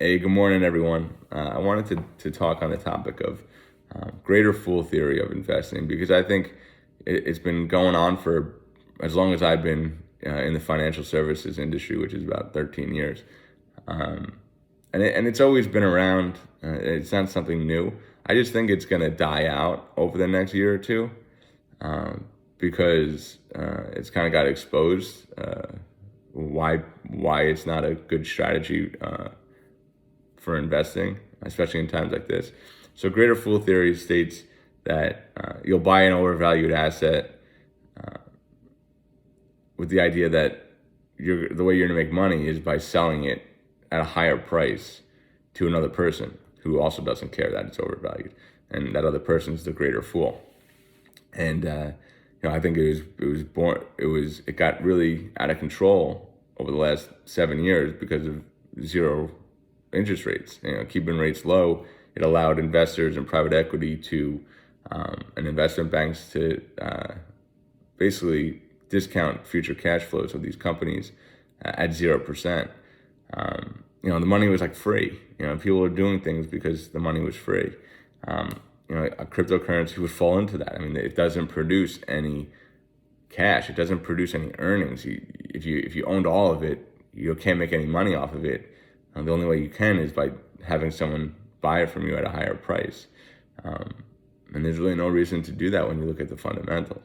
Hey, good morning, everyone. I wanted to talk on the topic of greater fool theory of investing because I think it's been going on for as long as I've been in the financial services industry, which is about 13 years. Um, and it's always been around. It's not something new. I just think it's going to die out over the next year or two um, because it's kind of got exposed why it's not a good strategy for investing, especially in times like this. So, greater fool theory states that you'll buy an overvalued asset with the idea that the way you're going to make money is by selling it at a higher price to another person who also doesn't care that it's overvalued, and that other person's the greater fool. And I think it got really out of control over the last 7 years because of zero interest rates. Keeping rates low, it allowed investors and private equity to and investment banks to basically discount future cash flows of these companies at 0%. The money was like free. People were doing things because the money was free. A cryptocurrency would fall into that. I mean, it doesn't produce any cash. It doesn't produce any earnings. If you owned all of it, you can't make any money off of it. The only way you can is by having someone buy it from you at a higher price. And there's really no reason to do that when you look at the fundamentals.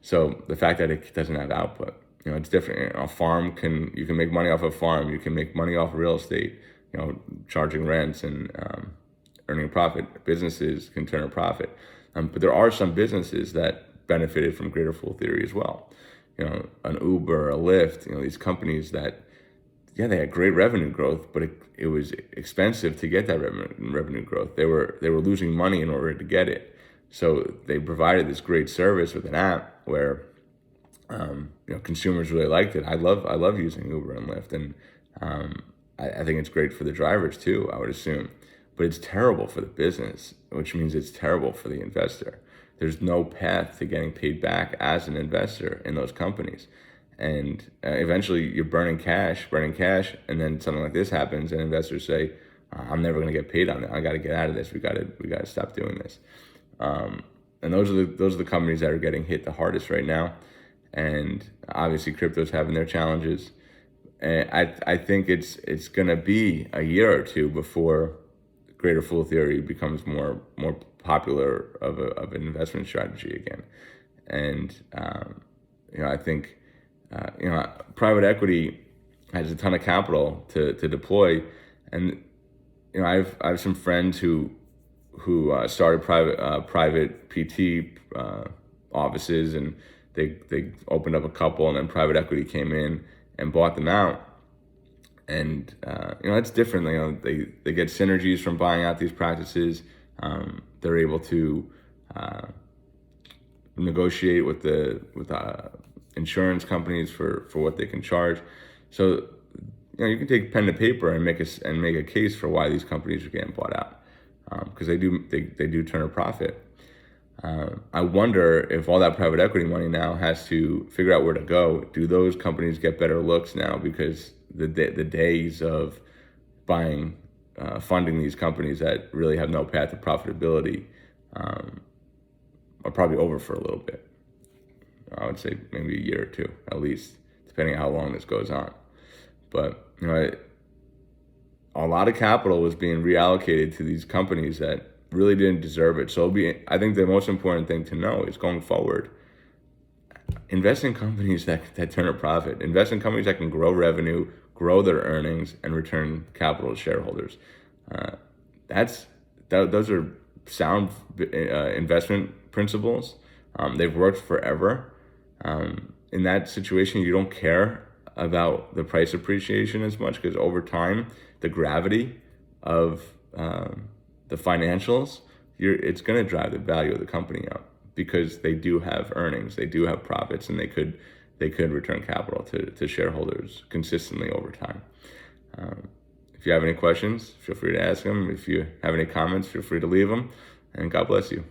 So the fact that it doesn't have output, it's different. A farm you can make money off a farm. You can make money off real estate, charging rents and earning a profit. Businesses can turn a profit. But there are some businesses that benefited from greater fool theory as well. An Uber, a Lyft, these companies that, yeah, they had great revenue growth, but it was expensive to get that revenue growth. They were losing money in order to get it. So they provided this great service with an app where consumers really liked it. I love using Uber and Lyft, and I think it's great for the drivers too, I would assume. But it's terrible for the business, which means it's terrible for the investor. There's no path to getting paid back as an investor in those companies. And eventually you're burning cash, and then something like this happens, and investors say, "I'm never going to get paid on it. I got to get out of this. We got to stop doing this." And those are the companies that are getting hit the hardest right now. And obviously, crypto's having their challenges. And I think it's going to be a year or two before greater fool theory becomes more popular of an investment strategy again. And I think. Private equity has a ton of capital to deploy, and I have some friends who started private PT offices, and they opened up a couple, and then private equity came in and bought them out. And it's different. They get synergies from buying out these practices. They're able to negotiate with the insurance companies for what they can charge. So you can take pen to paper and make a case for why these companies are getting bought out, because they do turn a profit. I wonder if all that private equity money now has to figure out where to go. Do those companies get better looks now because the days of funding these companies that really have no path to profitability are probably over for a little bit. I would say maybe a year or two, at least, depending on how long this goes on. But a lot of capital was being reallocated to these companies that really didn't deserve it. So I think the most important thing to know is going forward, invest in companies that turn a profit. Invest in companies that can grow revenue, grow their earnings, and return capital to shareholders. Those are sound investment principles. They've worked forever. In that situation, you don't care about the price appreciation as much because over time, the gravity of the financials, it's going to drive the value of the company up because they do have earnings, they do have profits, and they could return capital to shareholders consistently over time. If you have any questions, feel free to ask them. If you have any comments, feel free to leave them. And God bless you.